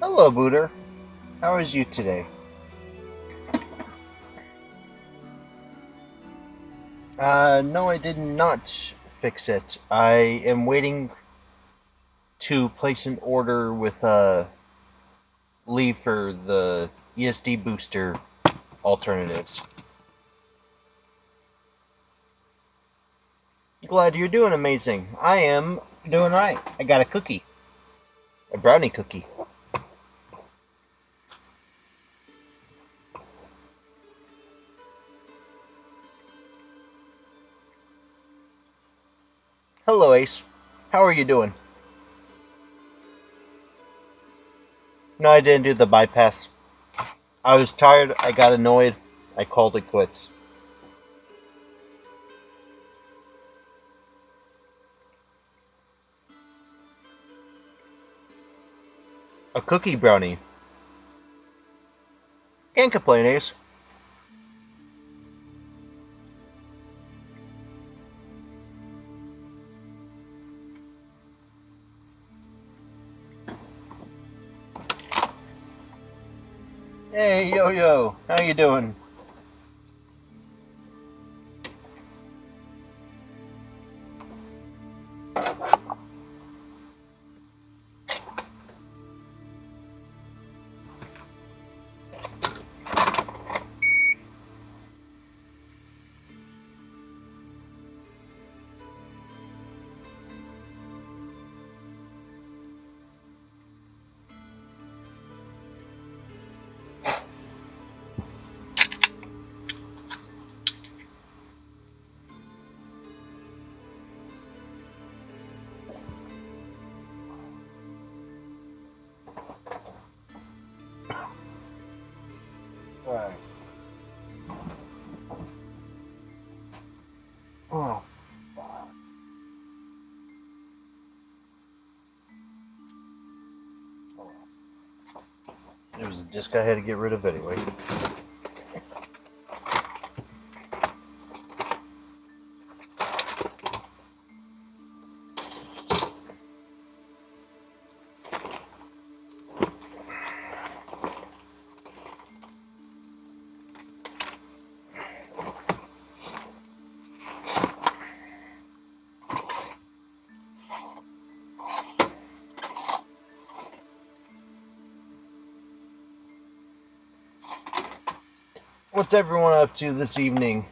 Hello, Booter. How is you today? No, I did not fix it. I am waiting to place an order with Lee for the ESD booster alternatives. Glad you're doing amazing. I am doing right. I got a cookie. A brownie cookie. Hello, Ace. How are you doing? No, I didn't do the bypass. I was tired, I got annoyed, I called it quits. A cookie brownie. Can't complain, Ace. Hey, Yo-Yo, how you doing? Alright. Oh. It was a disc I had to get rid of anyway. What's everyone up to this evening?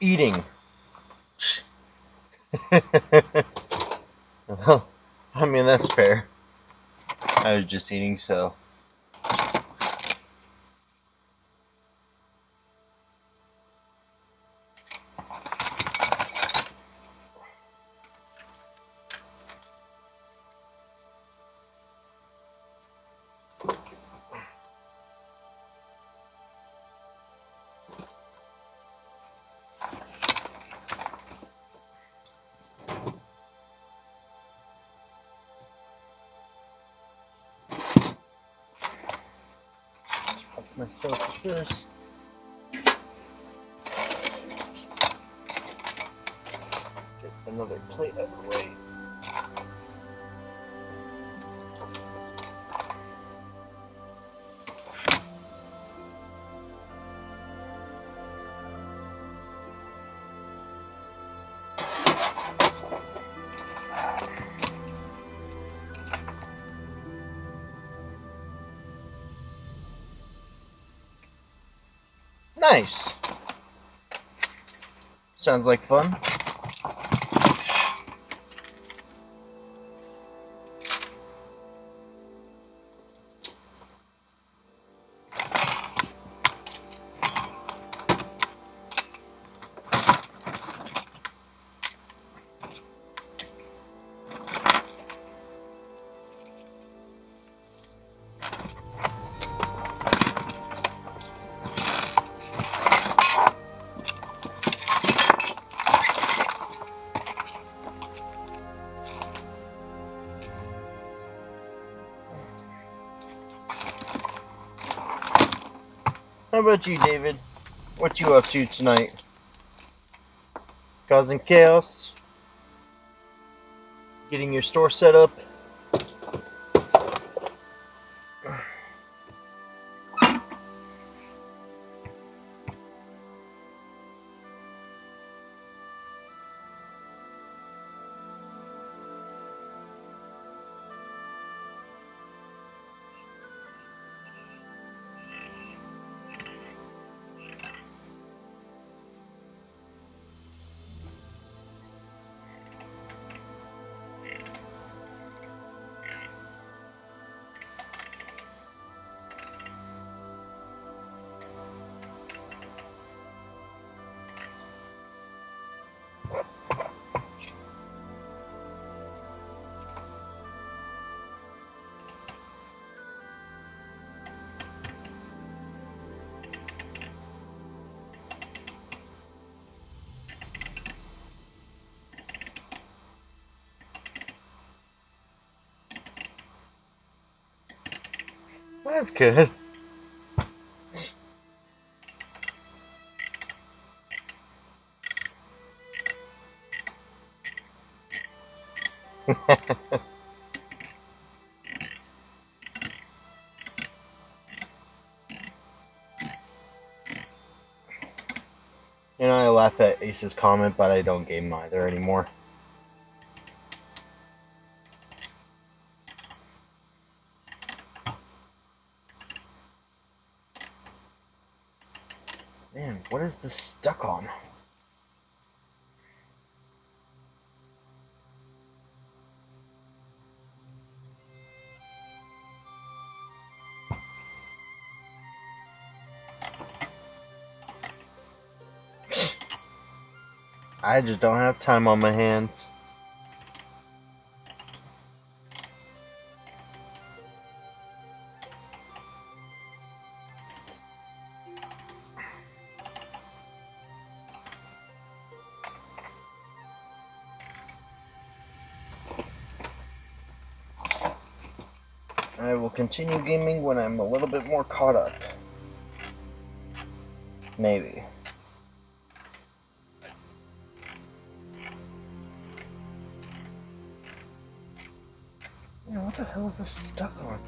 Eating. Well, I mean, that's fair. I was just eating, so. Help myself with this. Get another plate out of the way. Nice. Sounds like fun. How about you, David? What you up to tonight? Causing chaos? Getting your store set up? That's good. You know, I laugh at Ace's comment, but I don't game either anymore. Man, what is this stuck on? I just don't have time on my hands. I will continue gaming when I'm a little bit more caught up. Maybe. Man, what the hell is this stuck on?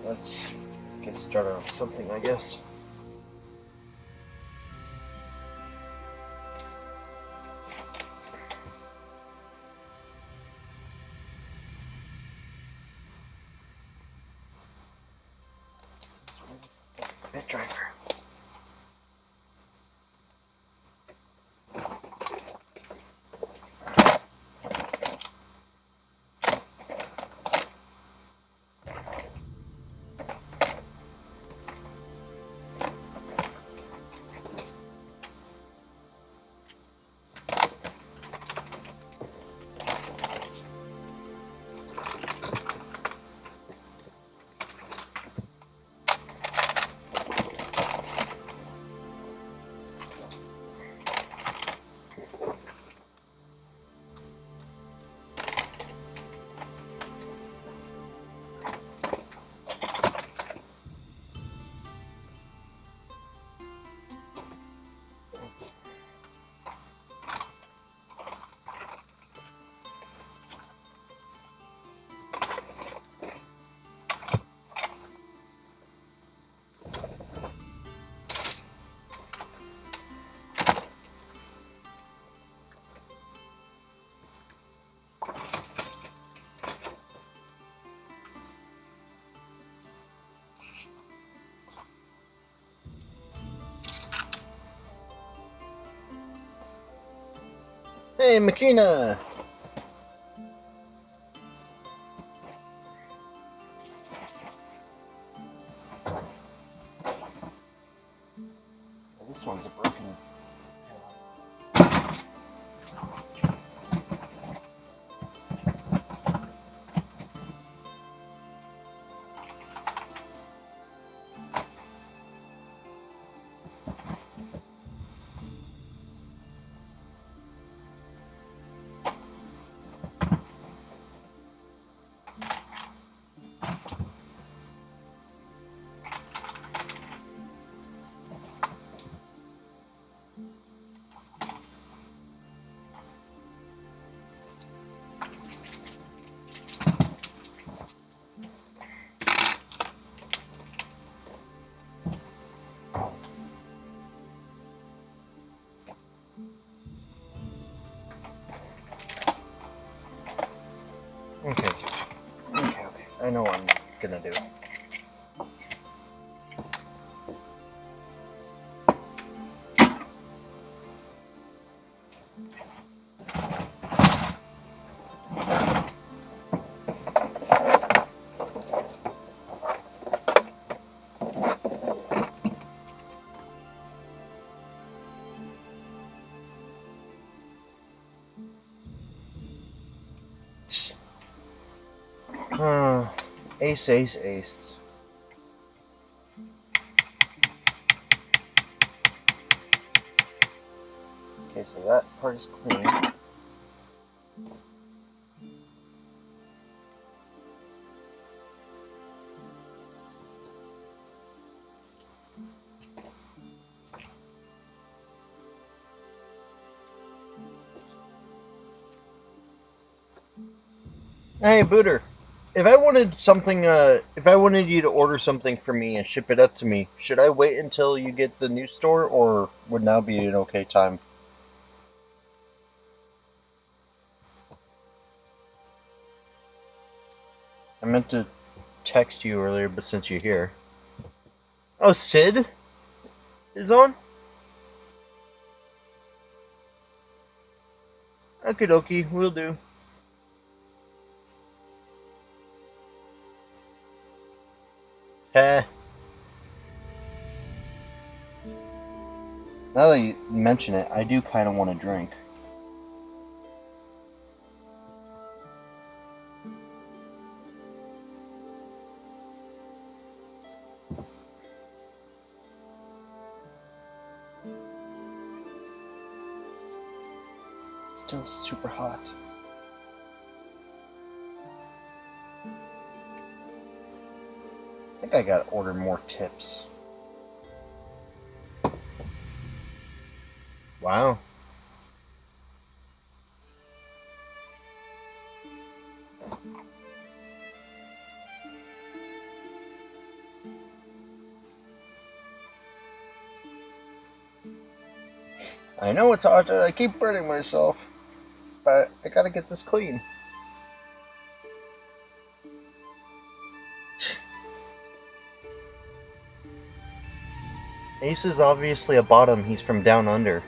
Let's get started on something, I guess. Bit driver. Hey, Makina! This one's a broken. Okay. Okay. I know what I'm gonna do. Ace, ace, ace. Okay, so that part is clean. Hey, Booter. If I wanted something, if I wanted you to order something for me and ship it up to me, should I wait until you get the new store, or would now be an okay time? I meant to text you earlier, but since you're here. Oh, Sid is on? Okie dokie, will do. Heh. Now that you mention it, I do kind of want to drink. Still super hot. I think I gotta order more tips. Wow. I know it's hot, I keep burning myself, but I gotta get this clean. Ace is obviously a bottom, he's from down under.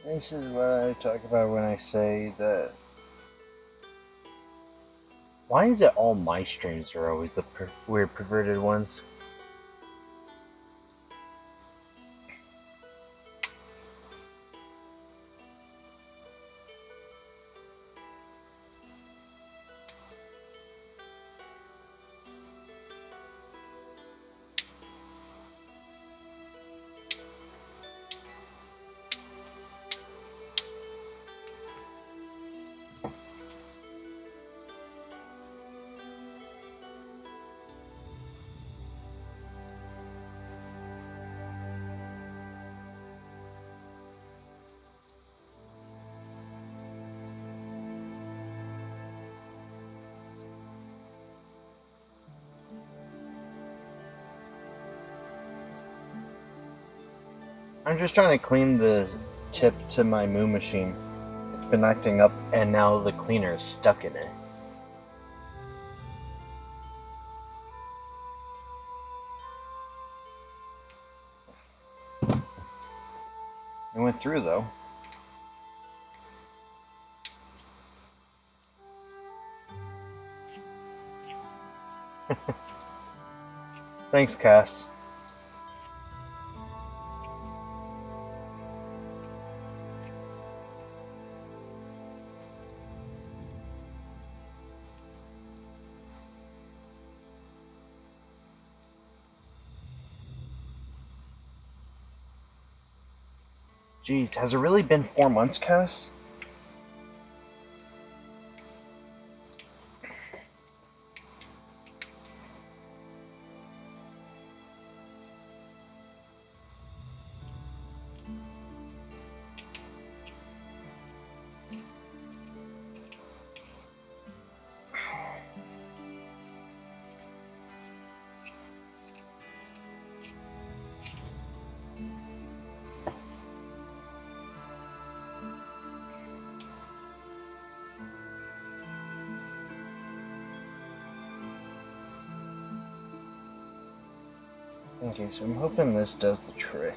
This is what I talk about when I say that. Why is it all my streams are always the weird perverted ones? I'm just trying to clean the tip to my moo machine. It's been acting up, and now the cleaner is stuck in it. It went through, though. Thanks, Cass. Jeez, has it really been 4 months, Cass? Okay, so I'm hoping this does the trick.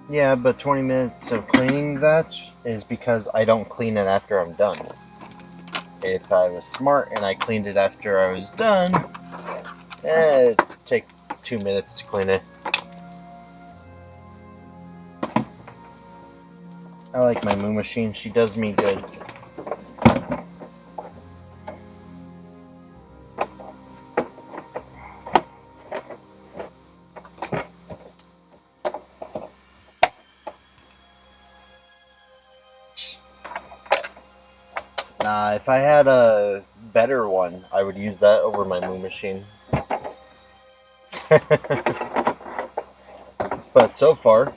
Yeah, but 20 minutes of cleaning that is because I don't clean it after I'm done. If I was smart and I cleaned it after I was done, it'd take 2 minutes to clean it. I like my moo machine, she does me good. Nah, if I had a better one, I would use that over my moo machine. But so far,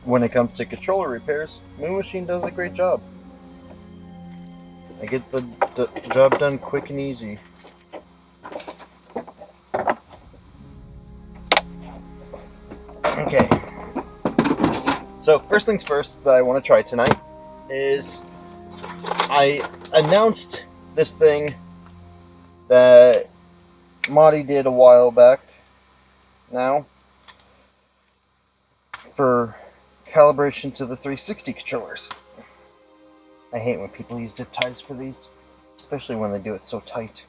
when it comes to controller repairs, moo machine does a great job. I get the job done quick and easy. Okay. So first things first that I want to try tonight is I announced this thing that Marty did a while back Now, for calibration to the 360 controllers. I hate when people use zip ties for these, especially when they do it so tight.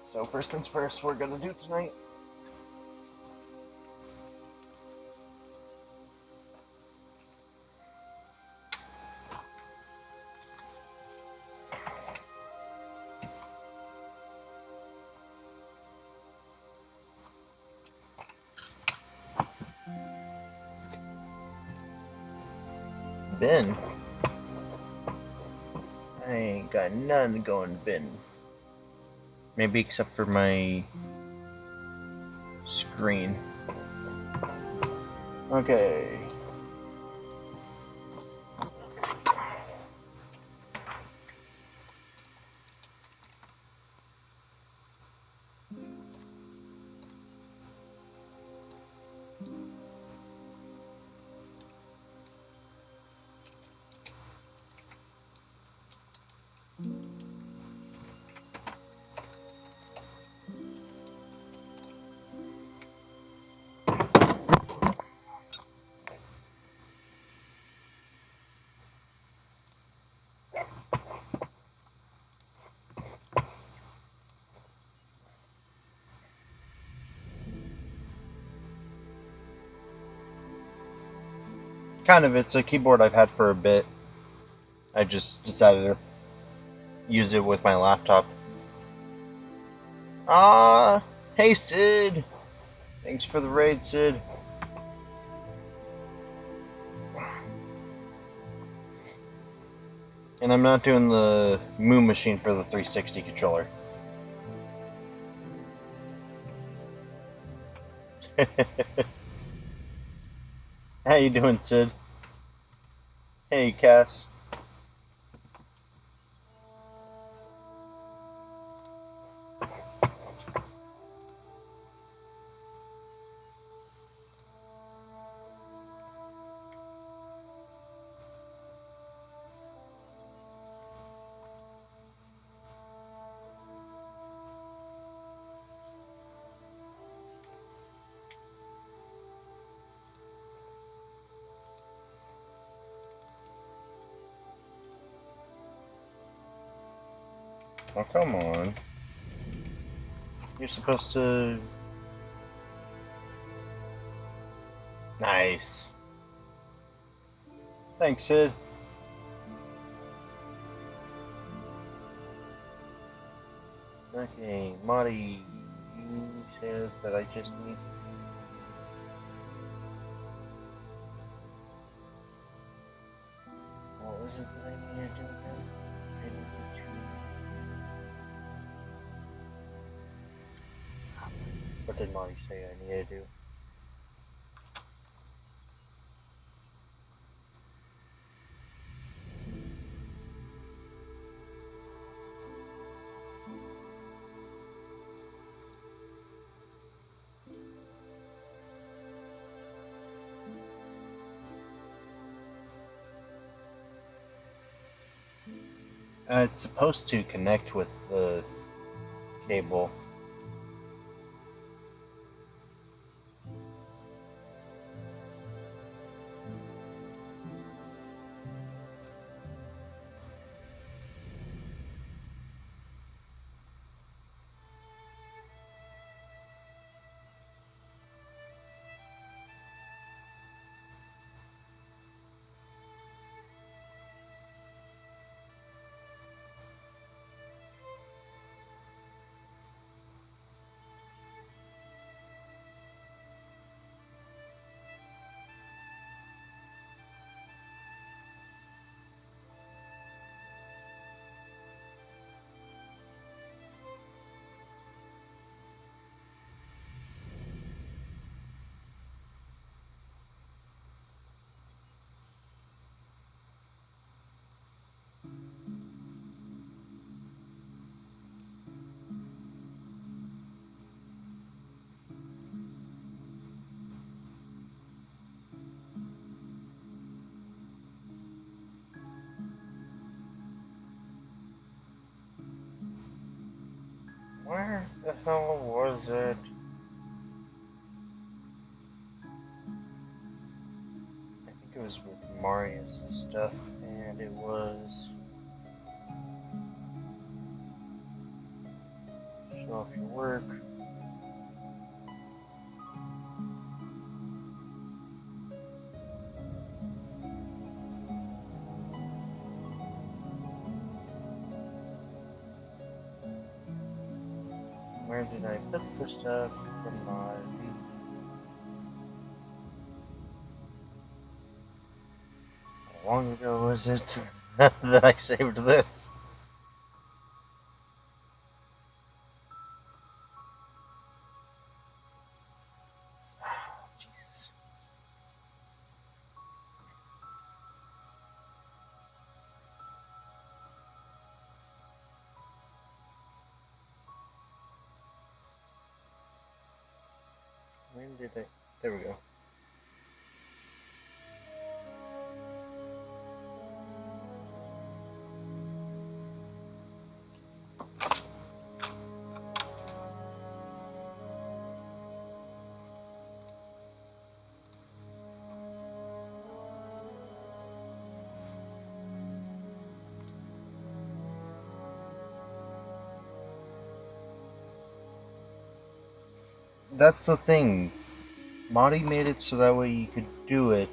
So first things first, we're gonna do tonight. Bin. I ain't got none to go in bin. Maybe except for my screen. Okay. Kind of, it's a keyboard I've had for a bit. I just decided to use it with my laptop. Ah, hey Sid! Thanks for the raid, Sid. And I'm not doing the Moon Machine for the 360 controller. How you doing, Sid? Hey, Cass. Oh, come on. You're supposed to... Nice. Thanks, Sid. Okay, Marty, you said that I just need... What was it that I needed to do again? I needed to... What did Marty say I needed to do? It's supposed to connect with the cable. Where the hell was it? I think it was with Marius and stuff, and it was show off your work. Where did I put the stuff from my... How long ago was it that I saved this? Jesus. When did I... There we go. That's the thing. Monty made it so that way you could do it.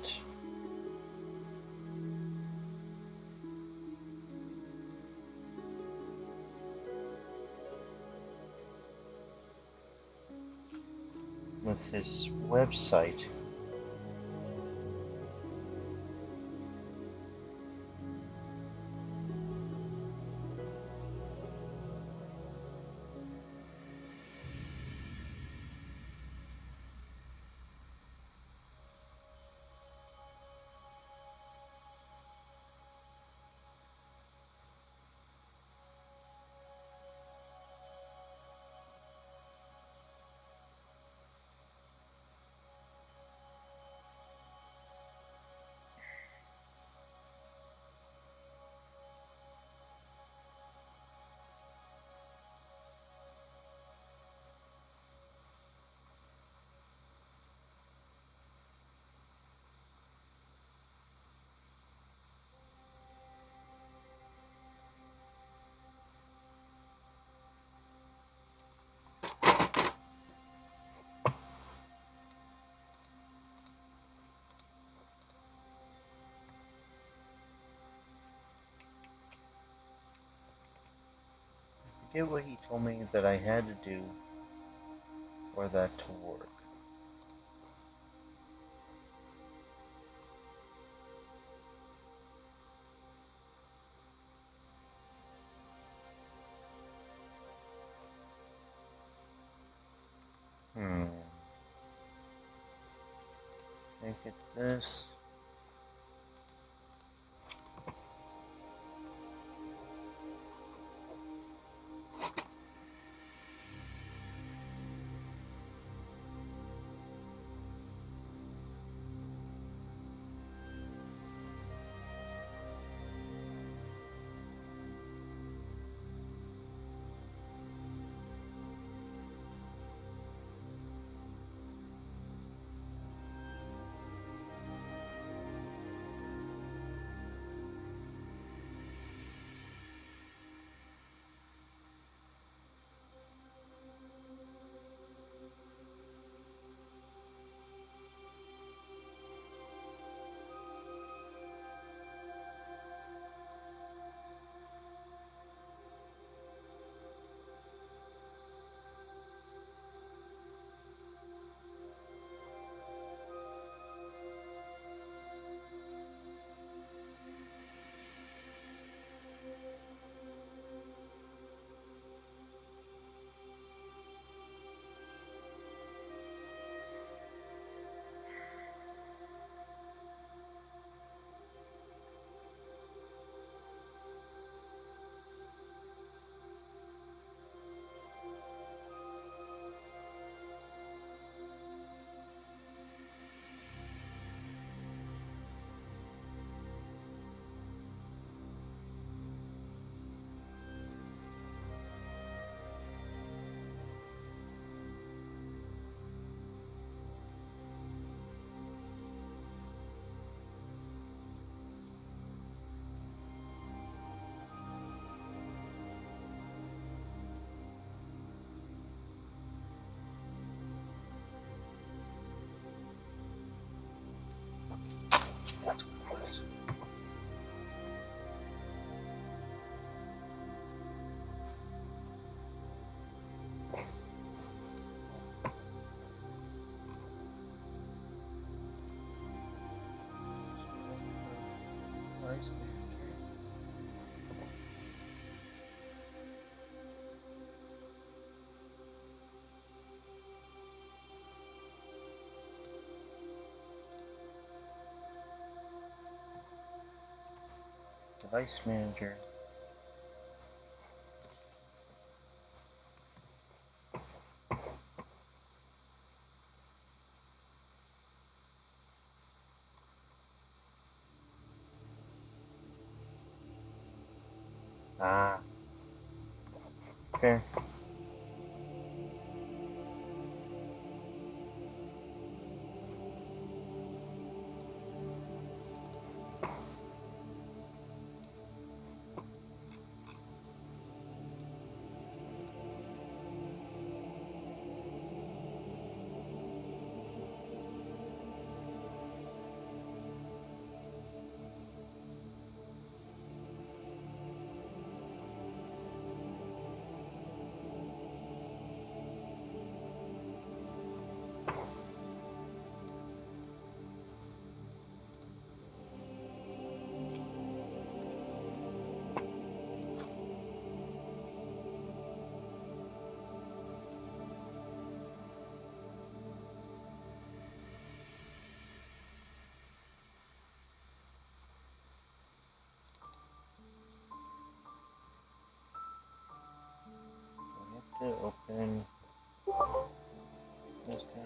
With his website. I forget what he told me that I had to do for that to work. I think it's this. Device manager. Ah. Fair. We have to open this guy.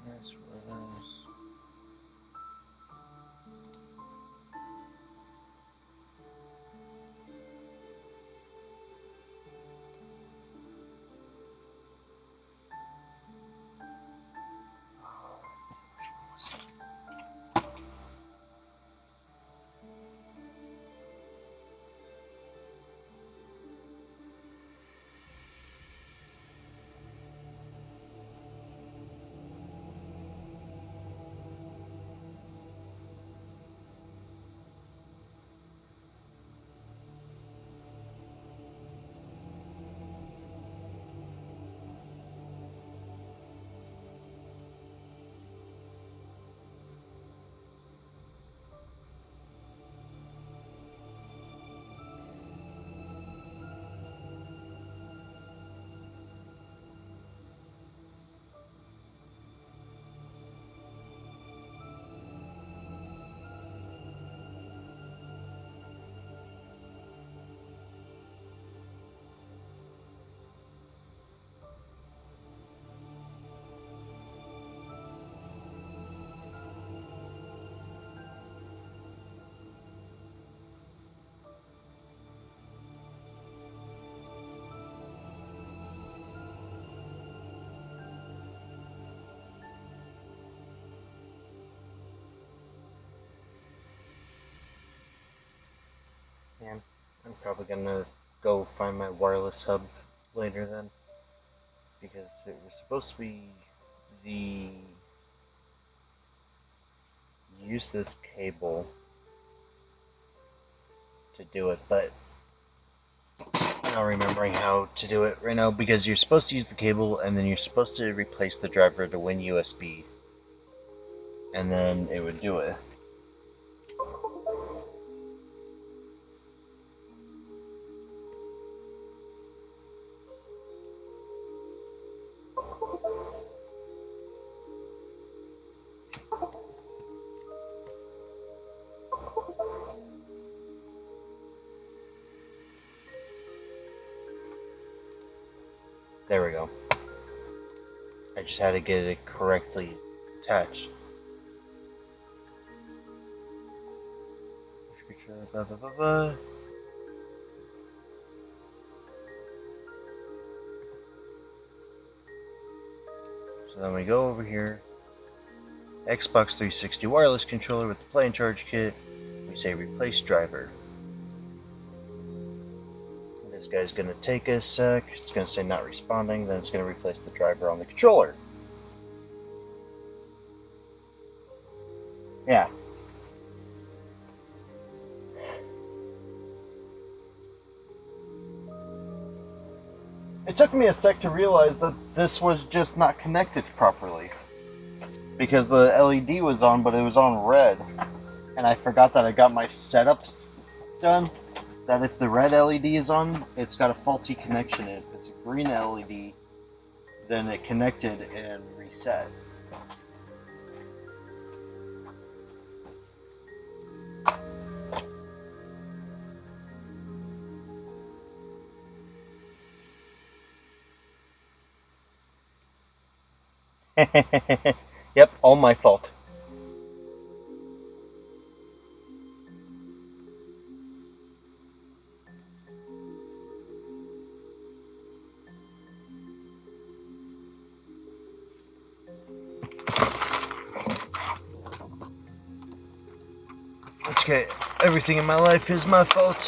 That's what it is. Yeah, I'm probably gonna go find my wireless hub later then, because it was supposed to be the use this cable to do it, but I'm not remembering how to do it right now, because you're supposed to use the cable and then you're supposed to replace the driver to win USB, and then it would do it. There we go. I just had to get it correctly attached. Blah, blah, blah, blah. So then we go over here. Xbox 360 wireless controller with the play and charge kit. We say replace driver. This guy's gonna take a sec. It's gonna say not responding. Then it's gonna replace the driver on the controller. Yeah. It took me a sec to realize that this was just not connected properly, because the LED was on, but it was on red. and I forgot that I got my setups done. That if the red LED is on, it's got a faulty connection. If it's a green LED, then it connected and reset. Yep, all my fault. Okay, everything in my life is my fault.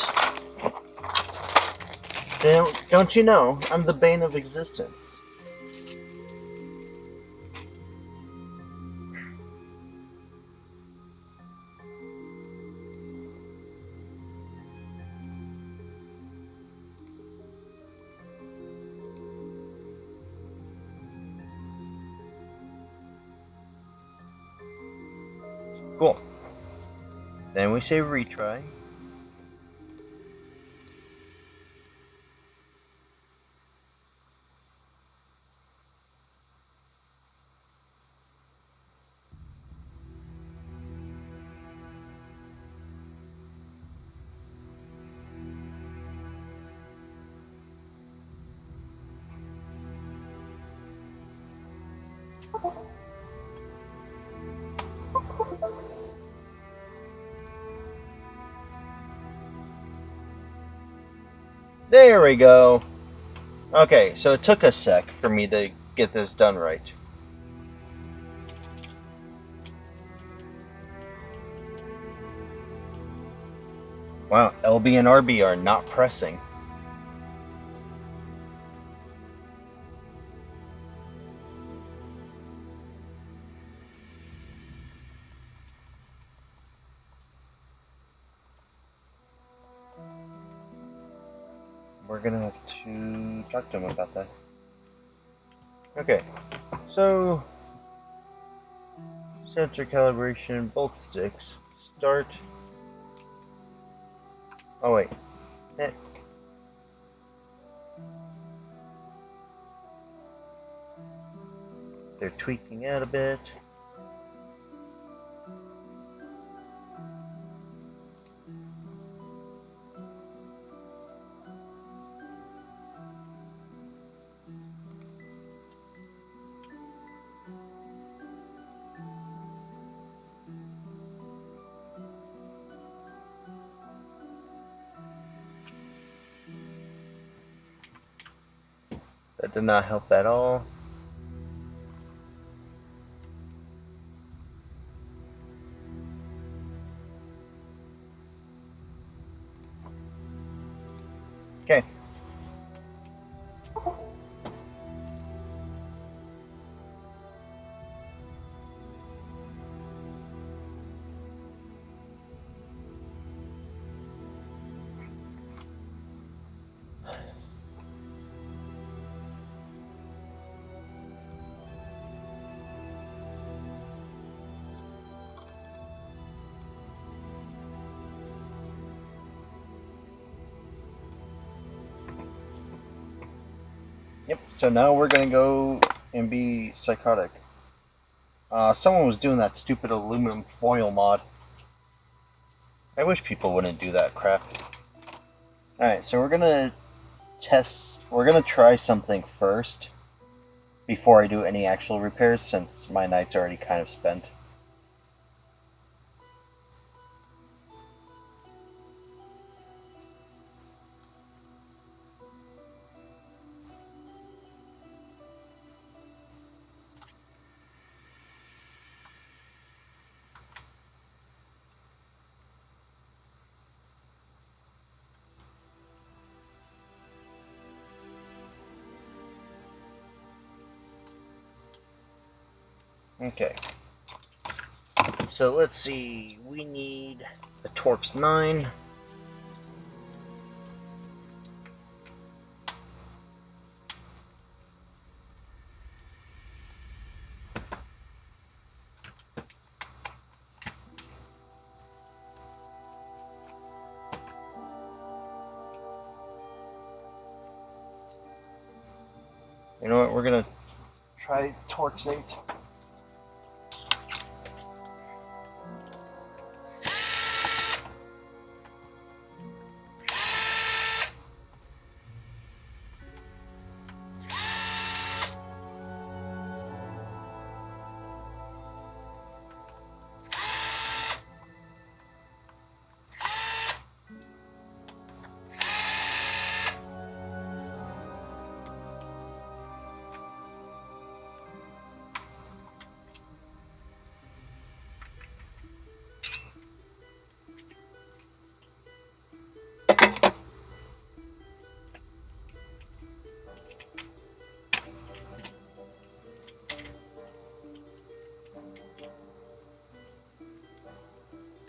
Don't you know, I'm the bane of existence. Cool. Then we say retry. There we go. Okay, so it took a sec for me to get this done right. Wow, LB and RB are not pressing. We're gonna have to talk to him about that. Okay, so sensor calibration, both sticks. Start. Oh wait. Eh. They're tweaking out a bit. That did not help at all. Okay. Yep, so now we're gonna go and be psychotic. Someone was doing that stupid aluminum foil mod. I wish people wouldn't do that crap. Alright, so we're gonna try something first before I do any actual repairs, since my night's already kind of spent. Okay. So let's see, we need the Torx 9. You know what? We're gonna try torxate.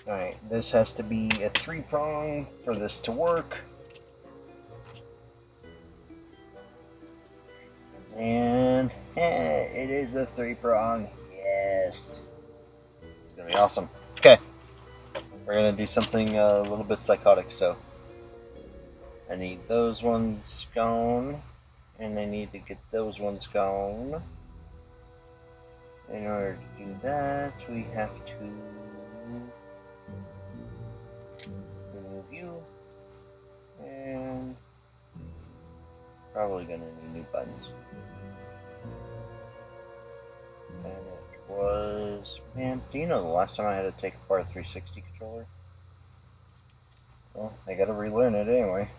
Alright, this has to be a 3-prong for this to work. And it is a 3-prong. Yes. It's gonna be awesome. Okay. We're gonna do something a little bit psychotic, so I need those ones gone, and I need to get those ones gone. In order to do that, we have to remove you, and probably gonna need new buttons. And it was, man, do you know the last time I had to take apart a 360 controller? Well, I gotta relearn it anyway.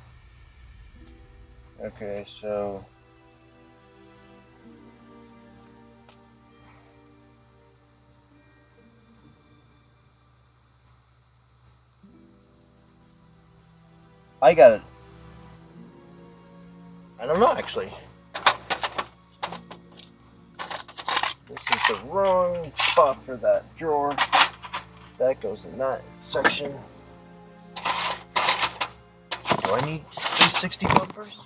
Okay, so I got it. I don't know, actually. This is the wrong spot for that drawer. That goes in that section. Do I need 360 bumpers?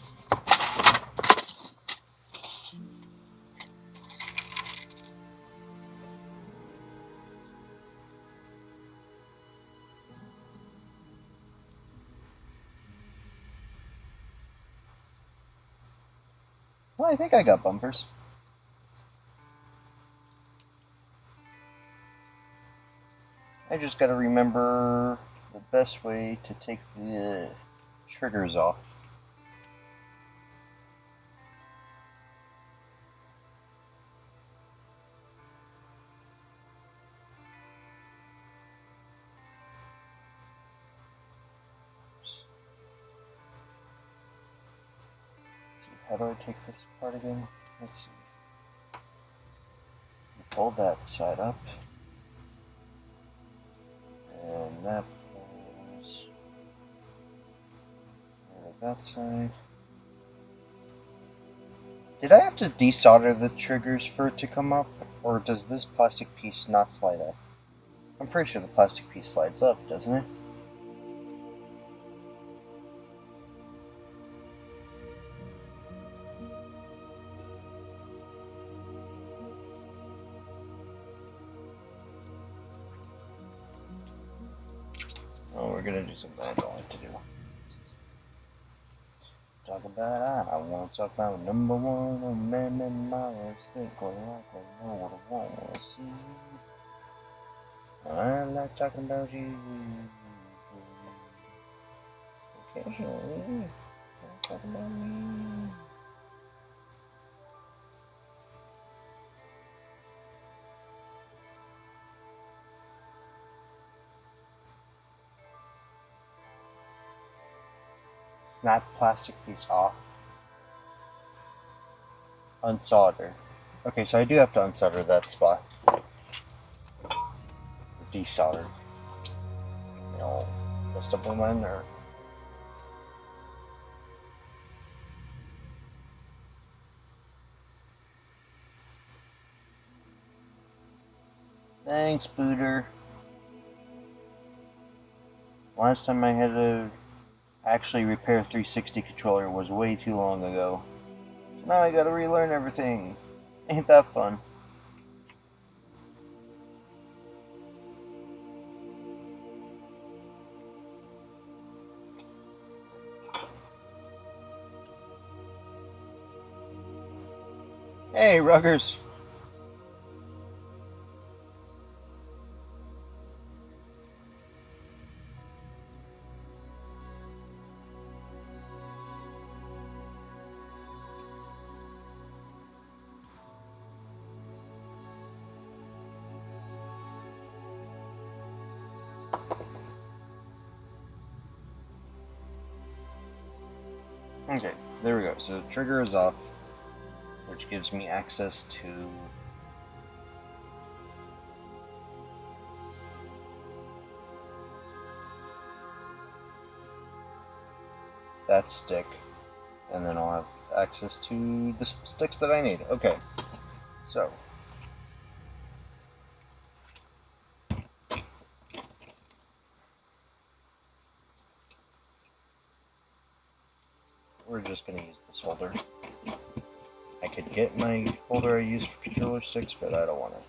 Well, I think I got bumpers. I just gotta remember the best way to take the triggers off. Oops. Let's see, how do I take this apart again? Let's see. Fold that side up. And that pulls out of that side. Did I have to desolder the triggers for it to come up? Or does this plastic piece not slide up? I'm pretty sure the plastic piece slides up, doesn't it? Oh, we're gonna do something I don't like to do. Talk about, I want to talk about number one on man and Myers. Think what I know what I want to see. I like talking about you. Occasionally, talk about me. Snap plastic piece off. Unsolder. Okay, so I do have to unsolder that spot. Desolder. You know, messed up on my nerve. Thanks, Booter. Last time I had to actually repair a 360 controller was way too long ago. So now I gotta relearn everything. Ain't that fun? Hey, Ruggers. Okay, there we go. So the trigger is off, which gives me access to that stick, and then I'll have access to the sticks that I need. Okay, so we're just going to use this holder. I could get my holder I use for controller sticks, but I don't want to.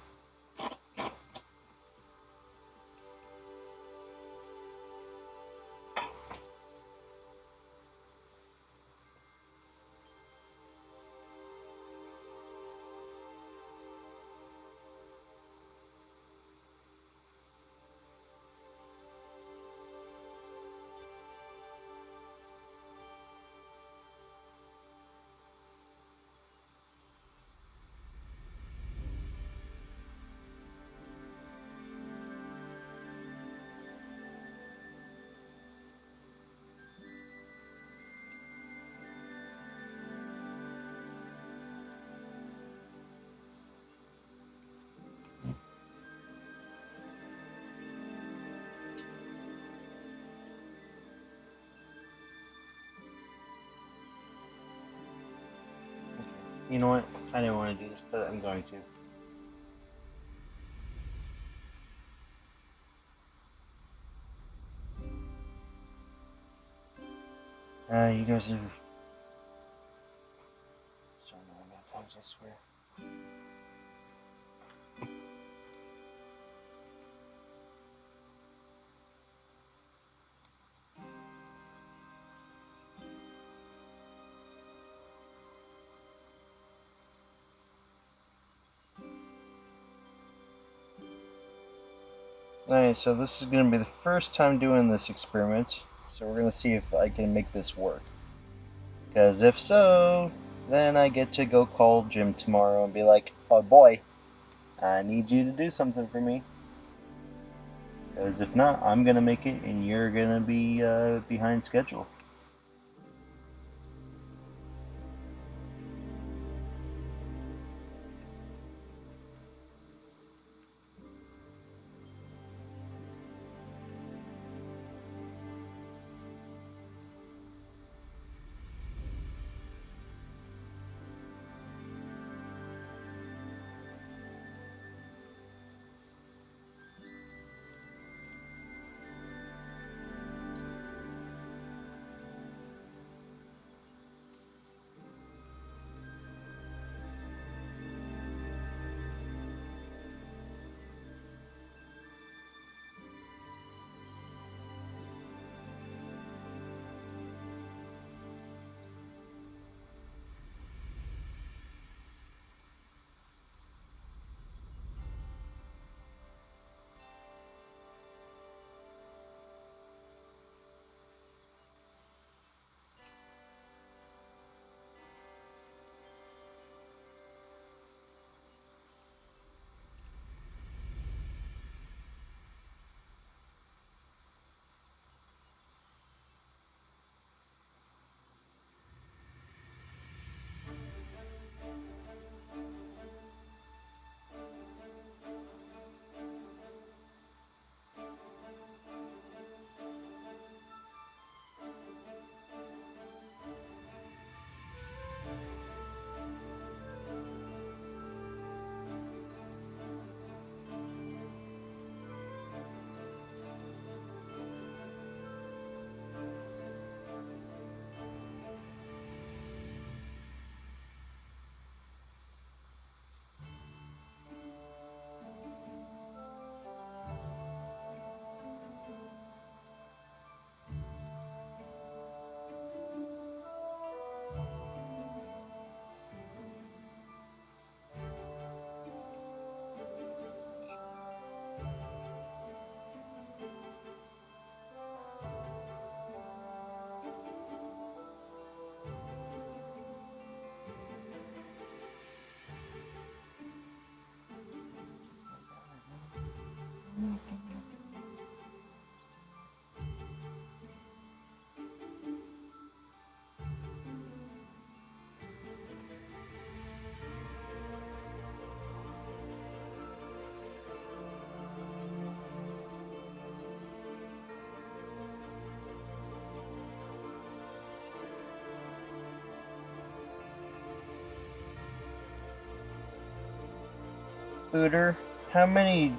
You know what? I didn't want to do this, but I'm going to. You guys are so annoying at times, I swear. Alright, so this is going to be the first time doing this experiment, so we're going to see if I can make this work. Because if so, then I get to go call Jim tomorrow and be like, oh boy, I need you to do something for me. Because if not, I'm going to make it and you're going to be behind schedule. Booter, how many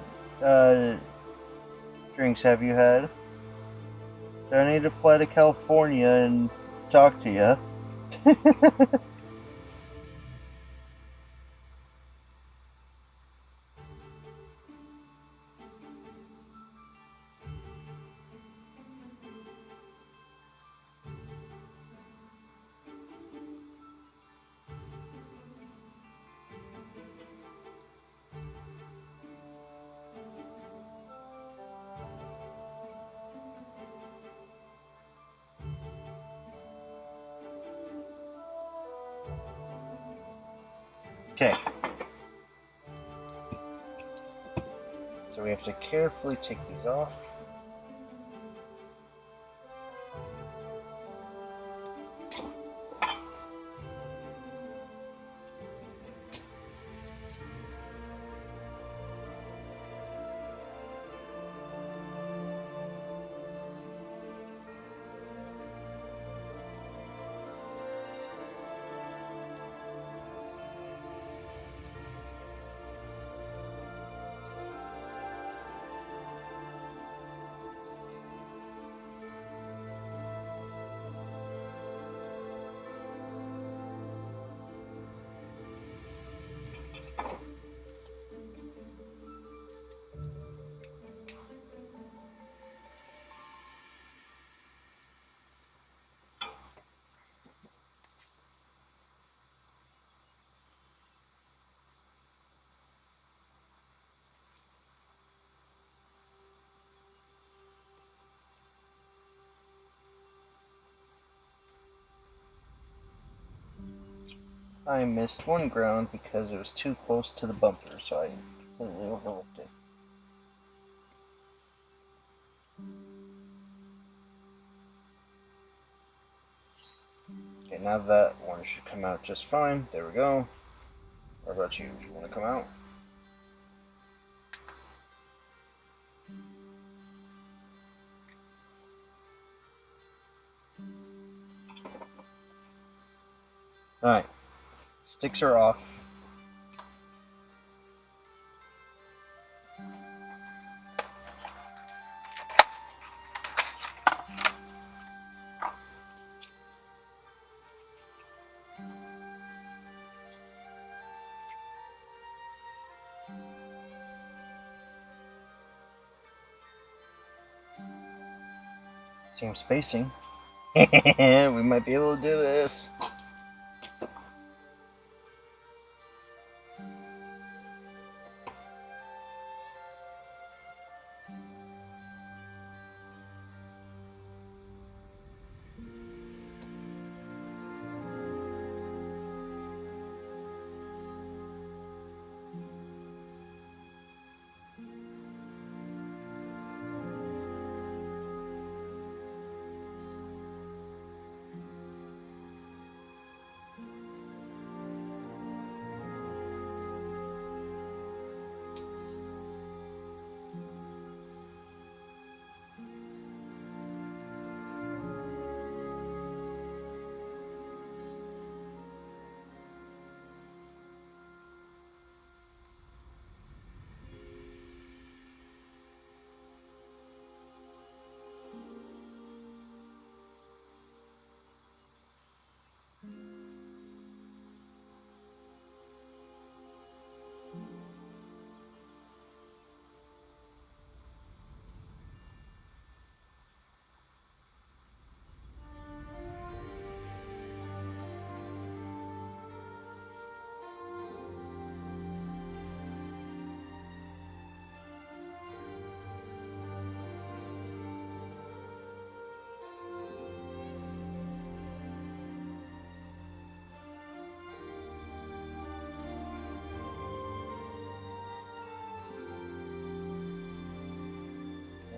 drinks have you had? Do I need to fly to California and talk to you? Okay. So we have to carefully take these off. I missed one ground because it was too close to the bumper, so I completely overlooked it. Okay, now that one should come out just fine. There we go. What about you? You want to come out? Alright. Sticks are off. Same spacing. We might be able to do this.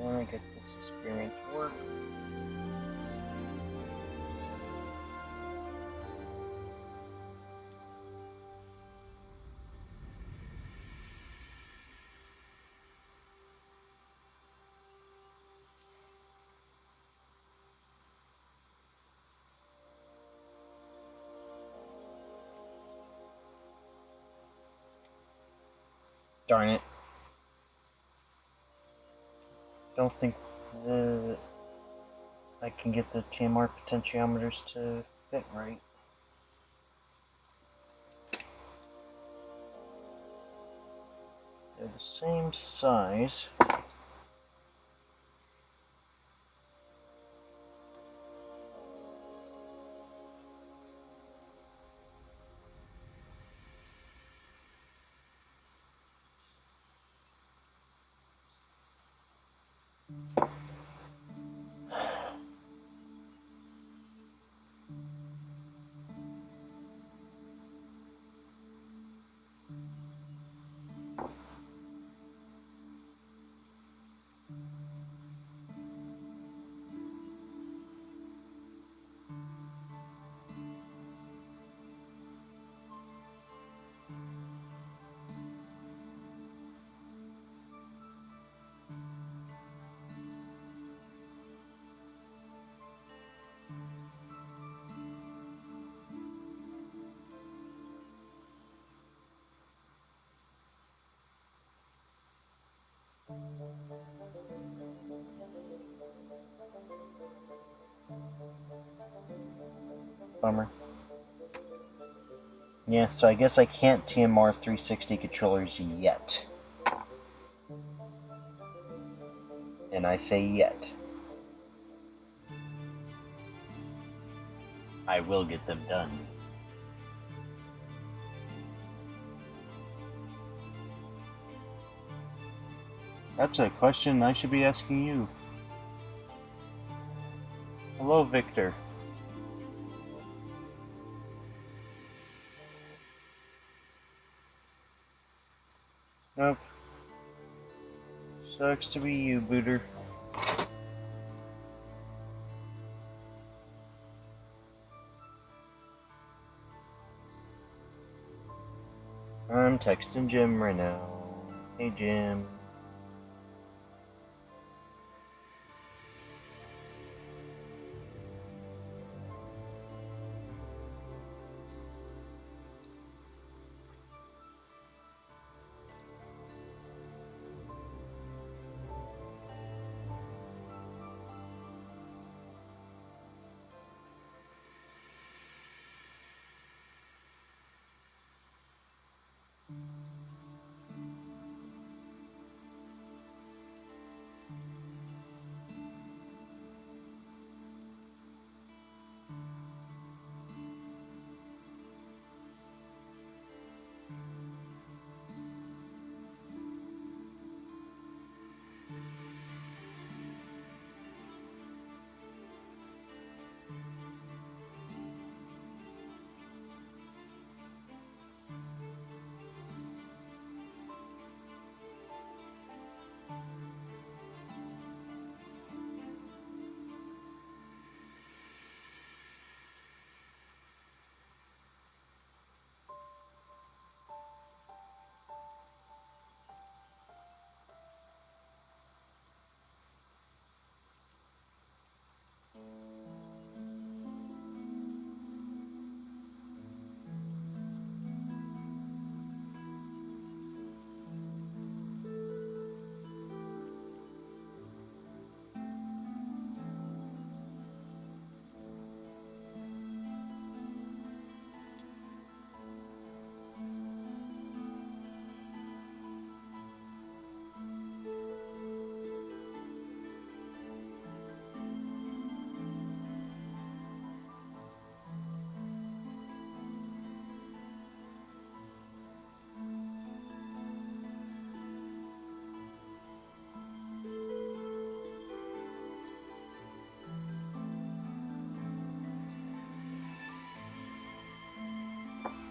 I get this experiment to work. Darn it. Don't think I can get the TMR potentiometers to fit right. They're the same size. Bummer. Yeah, so I guess I can't TMR 360 controllers yet. And I say yet. I will get them done. That's a question I should be asking you. Hello, Victor. Nope. Sucks to be you, Booter. I'm texting Jim right now. Hey, Jim.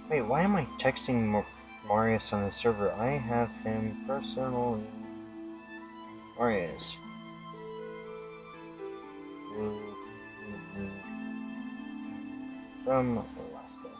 Wait, why am I texting Marius on the server? I have him personally. Marius. From Alaska.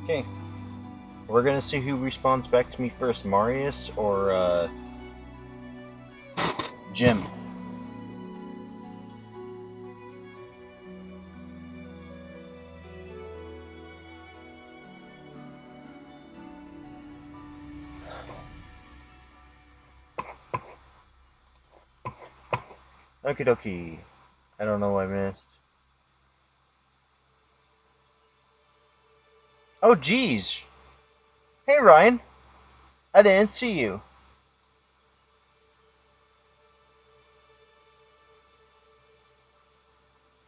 Okay. We're gonna see who responds back to me first, Marius or Jim. Okie dokie. I don't know what I missed. Oh, geez. Hey, Ryan. I didn't see you.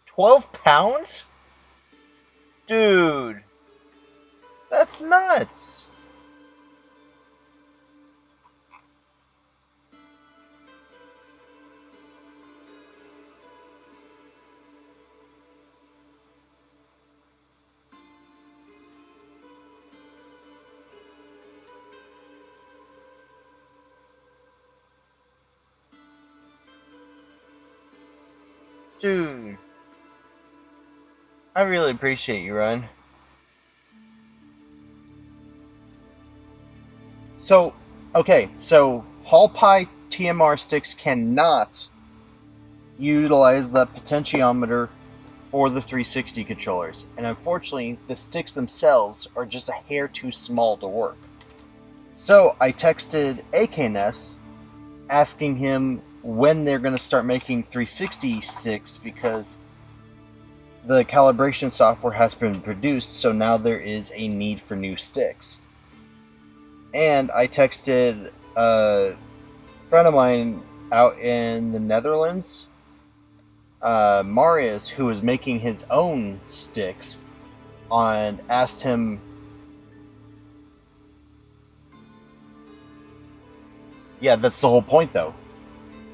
12 pounds? Dude. That's nuts. Dude. I really appreciate you, Ryan. So, okay, so Hall Pie TMR sticks cannot utilize the potentiometer for the 360 controllers, and unfortunately, the sticks themselves are just a hair too small to work. So I texted AKNS asking him when they're going to start making 360 sticks because the calibration software has been produced, so now there is a need for new sticks. And I texted a friend of mine out in the Netherlands, Marius, who was making his own sticks, and asked him. Yeah, that's the whole point, though.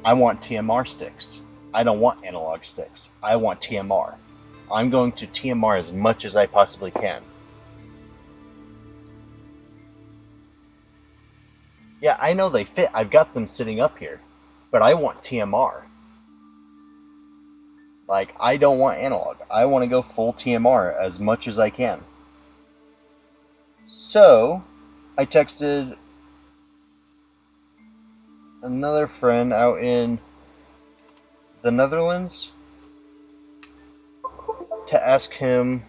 I want TMR sticks. I don't want analog sticks. I want TMR. I'm going to TMR as much as I possibly can. Yeah, I know they fit. I've got them sitting up here. But I want TMR. Like, I don't want analog. I want to go full TMR as much as I can. So, I texted another friend out in the Netherlands to ask him,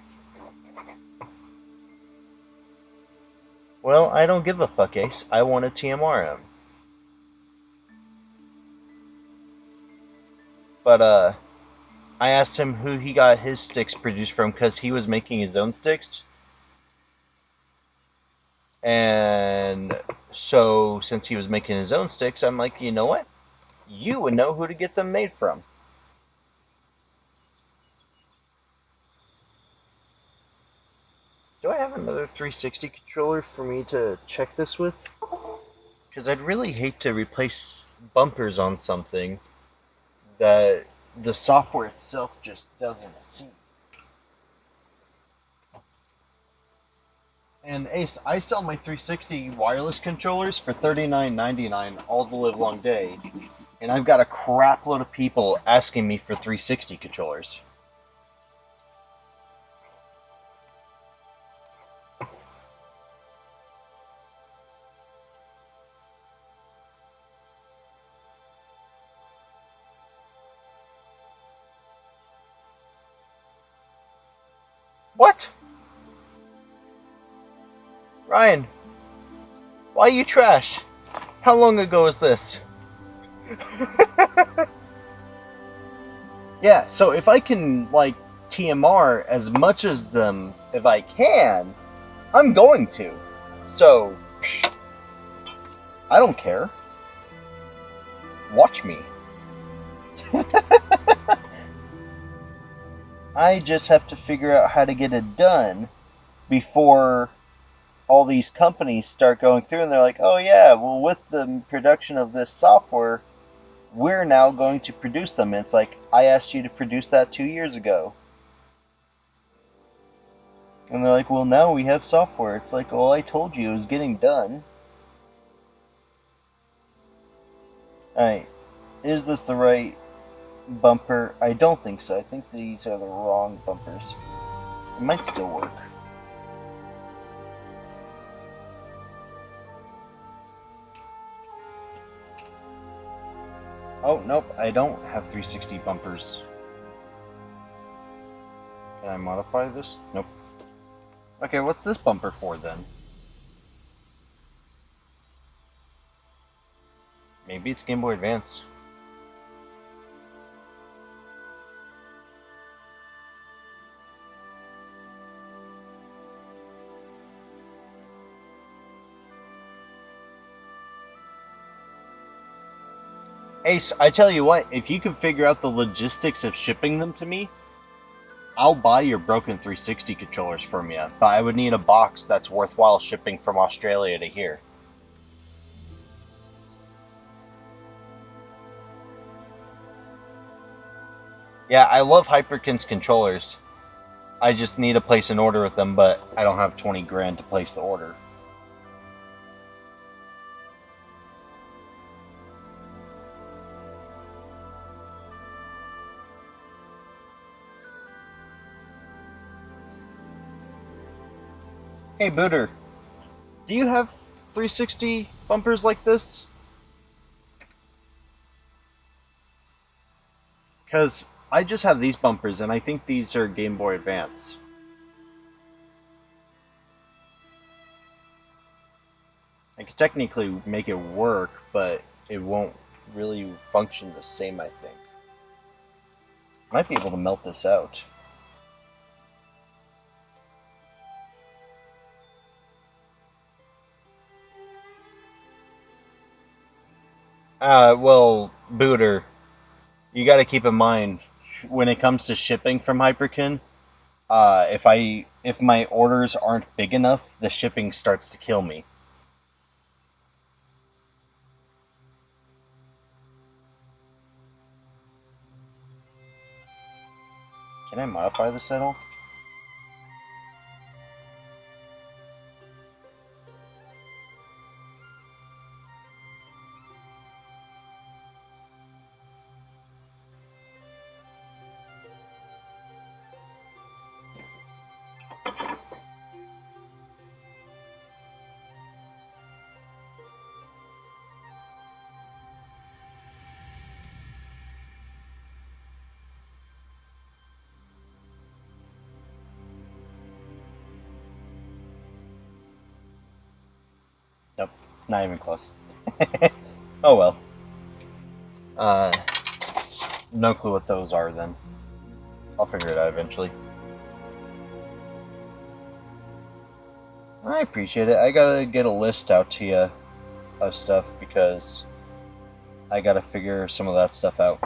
well, I don't give a fuck, Ace. I want a TMR. But, I asked him who he got his sticks produced from because he was making his own sticks. And so, since he was making his own sticks, I'm like, you know what? You would know who to get them made from. Do I have another 360 controller for me to check this with? Because I'd really hate to replace bumpers on something that the software itself just doesn't see. And Ace, I sell my 360 wireless controllers for $39.99 all the live long day, and I've got a crap load of people asking me for 360 controllers. What? Ryan, why you trash? How long ago is this? Yeah, so if I can, like, TMR as much as them, if I can, I'm going to. So, I don't care. Watch me. I just have to figure out how to get it done before all these companies start going through and they're like, oh yeah, well, with the production of this software, we're now going to produce them. And it's like, I asked you to produce that 2 years ago. And they're like, well, now we have software. It's like, well, I told you it was getting done. Alright, is this the right bumper? I don't think so. I think these are the wrong bumpers. It might still work. Oh, nope, I don't have 360 bumpers. Can I modify this? Nope. Okay, what's this bumper for then? Maybe it's Game Boy Advance. Ace, I tell you what, if you can figure out the logistics of shipping them to me, I'll buy your broken 360 controllers from you, but I would need a box that's worthwhile shipping from Australia to here. Yeah, I love Hyperkin's controllers. I just need to place an order with them, but I don't have 20 grand to place the order. Hey, Booter, do you have 360 bumpers like this? Because I just have these bumpers, and I think these are Game Boy Advance. I could technically make it work, but it won't really function the same, I think. Might be able to melt this out. Well, Booter, you got to keep in mind when it comes to shipping from Hyperkin, if my orders aren't big enough, the shipping starts to kill me. Can I modify this at all? Nope, not even close. Oh well. Uh, no clue what those are then. I'll figure it out eventually. I appreciate it. I gotta get a list out to you of stuff because I gotta figure some of that stuff out.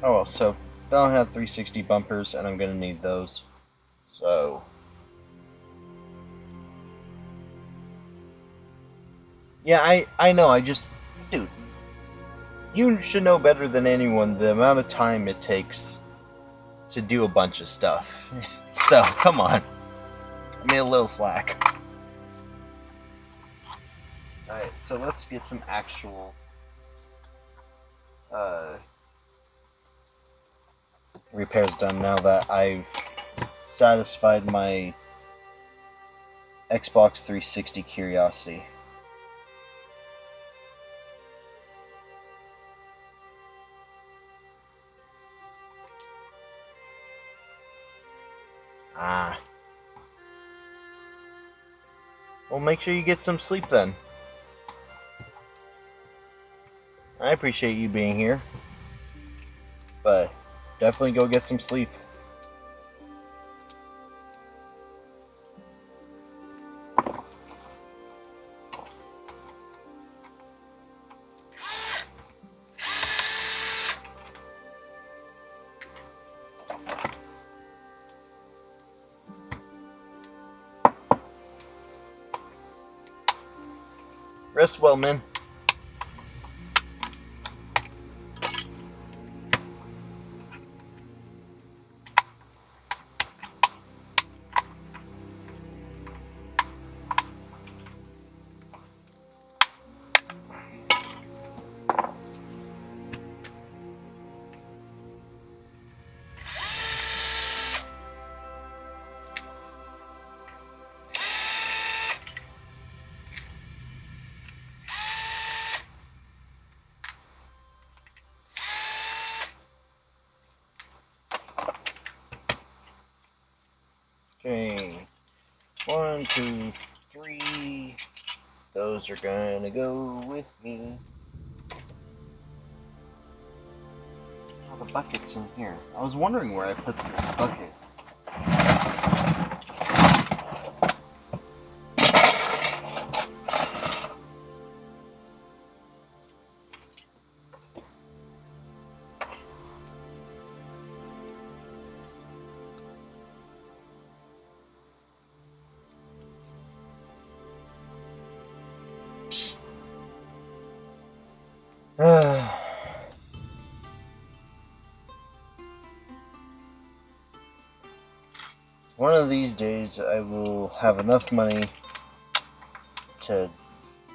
Oh well, so don't have 360 bumpers and I'm gonna need those. So yeah, I know, dude, you should know better than anyone the amount of time it takes to do a bunch of stuff. So, come on. Give me a little slack. Alright, so let's get some actual repairs done now that I've satisfied my Xbox 360 curiosity. Ah. Well, make sure you get some sleep then. I appreciate you being here, but definitely go get some sleep. Rest well, man. 1, 2, 3. Those are gonna go with me. Oh, the bucket's in here. I was wondering where I put this bucket. One of these days I will have enough money to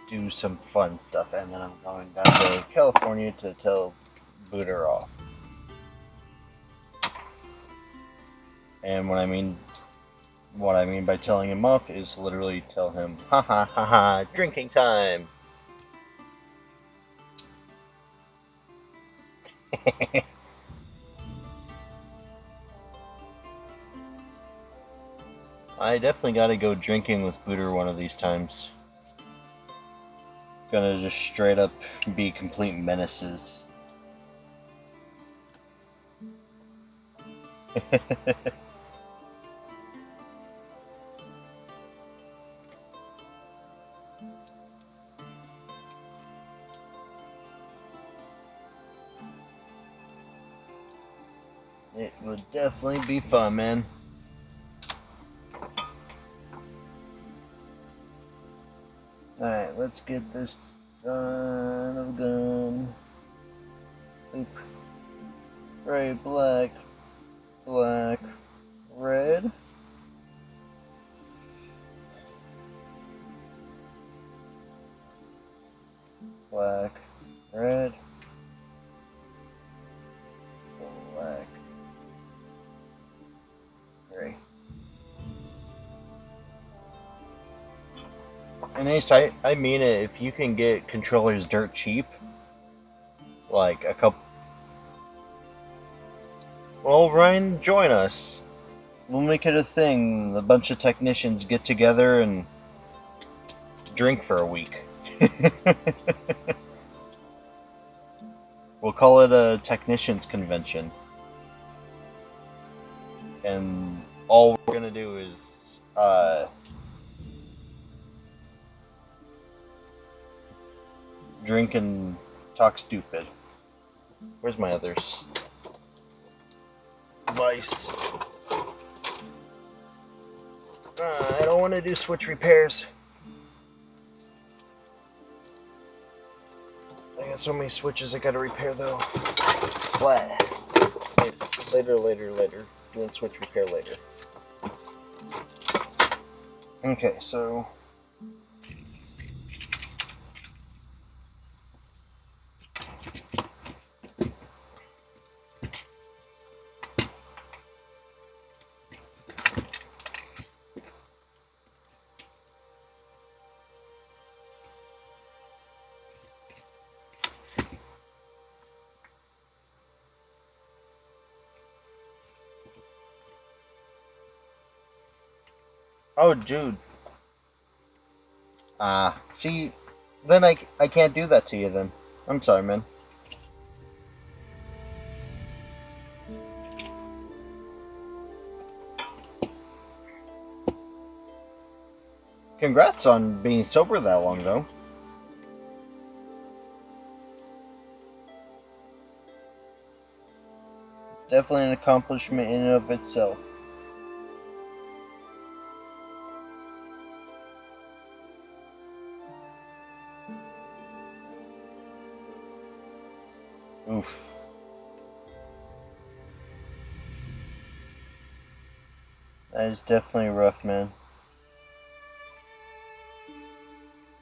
do some fun stuff, and then I'm going down to California to tell Booter off. And what I mean by telling him off is literally tell him, ha ha ha ha, drinking time. I definitely gotta go drinking with Booter one of these times. Gonna just straight up be complete menaces. It would definitely be fun, man. Alright, let's get this son of a gun. Oop. Right, black, black, red. Black, red, black, gray. And Ace, I mean it, if you can get controllers dirt cheap, like a couple... Well, Ryan, join us. We'll make it a thing. A bunch of technicians get together and drink for a week. We'll call it a technicians convention. And all we're gonna do is, drink and talk stupid. Where's my other device? I don't want to do switch repairs. I got so many switches I gotta repair though. Blah. Later. Doing switch repair later. Okay, so... Oh, dude. See, then I can't do that to you then. I'm sorry, man. Congrats on being sober that long, though. It's definitely an accomplishment in and of itself. Oof. That is definitely rough, man.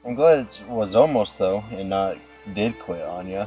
I'm glad it was almost, though, and not did quit on ya.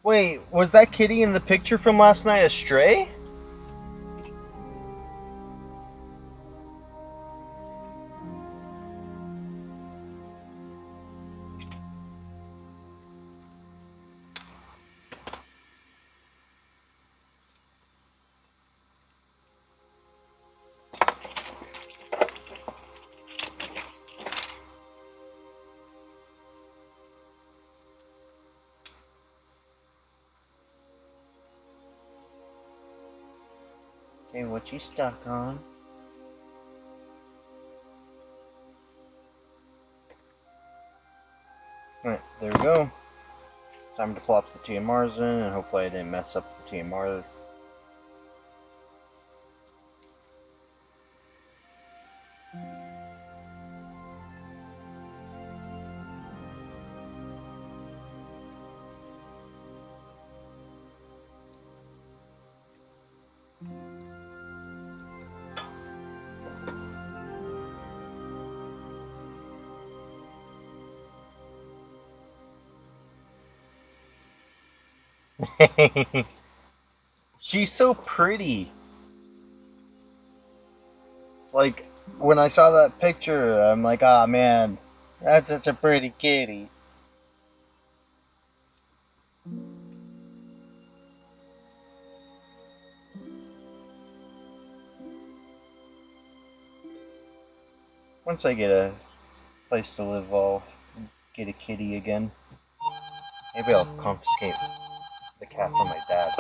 Wait, was that kitty in the picture from last night a stray? Okay, what you stuck on? Alright, there we go. Time to plop the TMRs in, and hopefully I didn't mess up the TMR. She's so pretty. Like, when I saw that picture, I'm like, ah, man, that's such a pretty kitty. Once I get a place to live, I'll get a kitty again. Maybe I'll confiscate the cat from my dad.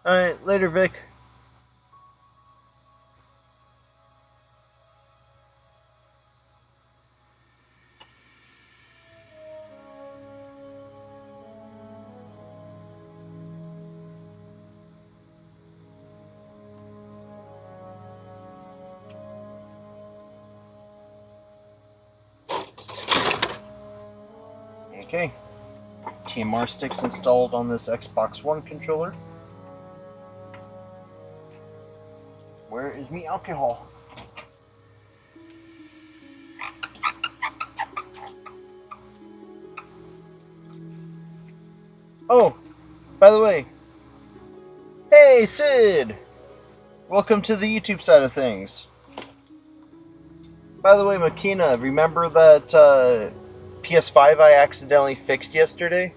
Alright, later, Vic. Okay. TMR sticks installed on this Xbox One controller. Where is me alcohol? Oh, by the way. Hey, Sid! Welcome to the YouTube side of things. By the way, Makina, remember that PS5 I accidentally fixed yesterday?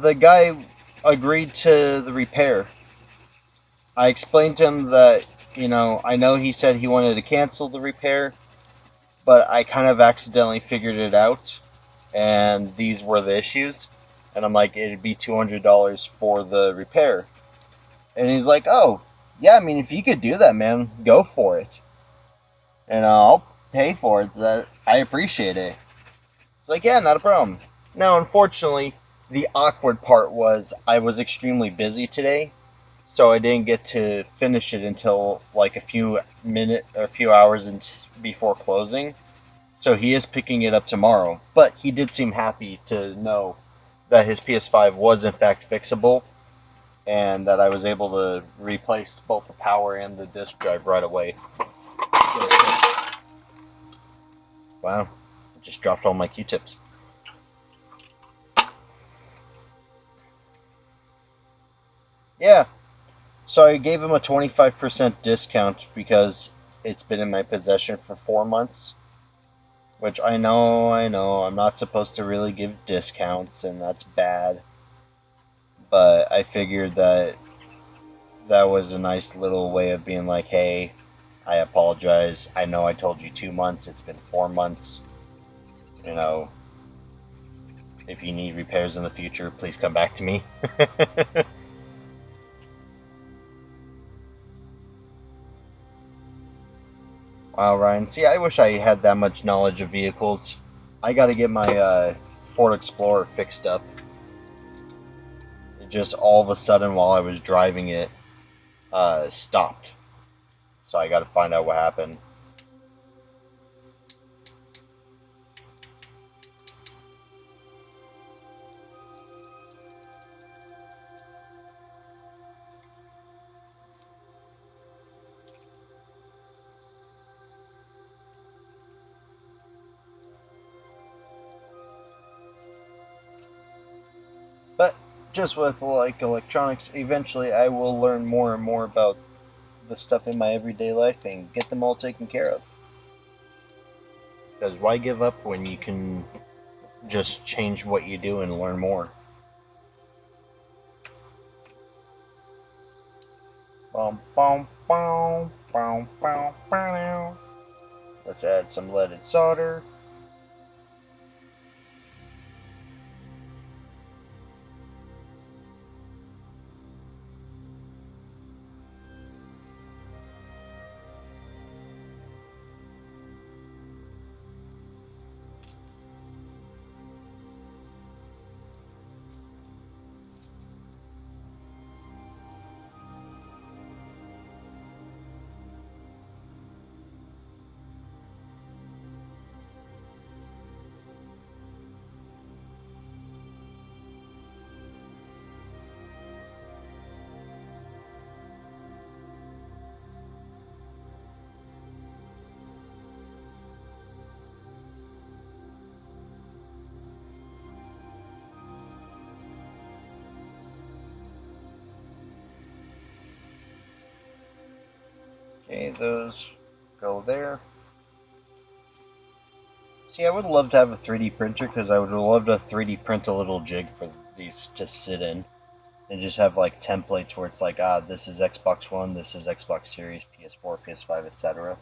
The guy agreed to the repair. I explained to him that, I know he said he wanted to cancel the repair, but I kind of accidentally figured it out, and these were the issues. And I'm like, it'd be $200 for the repair. And he's like, oh, yeah, I mean, if you could do that, man, go for it. And I'll pay for it. I appreciate it. It's like, yeah, not a problem. Now, unfortunately, the awkward part was I was extremely busy today, so I didn't get to finish it until like a few hours before closing. So he is picking it up tomorrow, but he did seem happy to know that his PS5 was in fact fixable, and that I was able to replace both the power and the disk drive right away. Wow, I just dropped all my Q-tips. Yeah, so I gave him a 25% discount because it's been in my possession for 4 months. Which I know, I'm not supposed to really give discounts, and that's bad. But I figured that was a nice little way of being like, hey, I apologize. I know I told you 2 months, it's been 4 months. If you need repairs in the future, please come back to me. Wow, Ryan. See, I wish I had that much knowledge of vehicles. I gotta get my Ford Explorer fixed up. It just all of a sudden, while I was driving it, stopped. So I gotta find out what happened. But just with like electronics, eventually I will learn more and more about the stuff in my everyday life and get them all taken care of. Because why give up when you can just change what you do and learn more? Let's add some leaded solder. Okay, those go there. See, I would love to have a 3D printer because I would love to 3D print a little jig for these to sit in. and just have templates where it's this is Xbox One, this is Xbox Series, PS4, PS5, etc.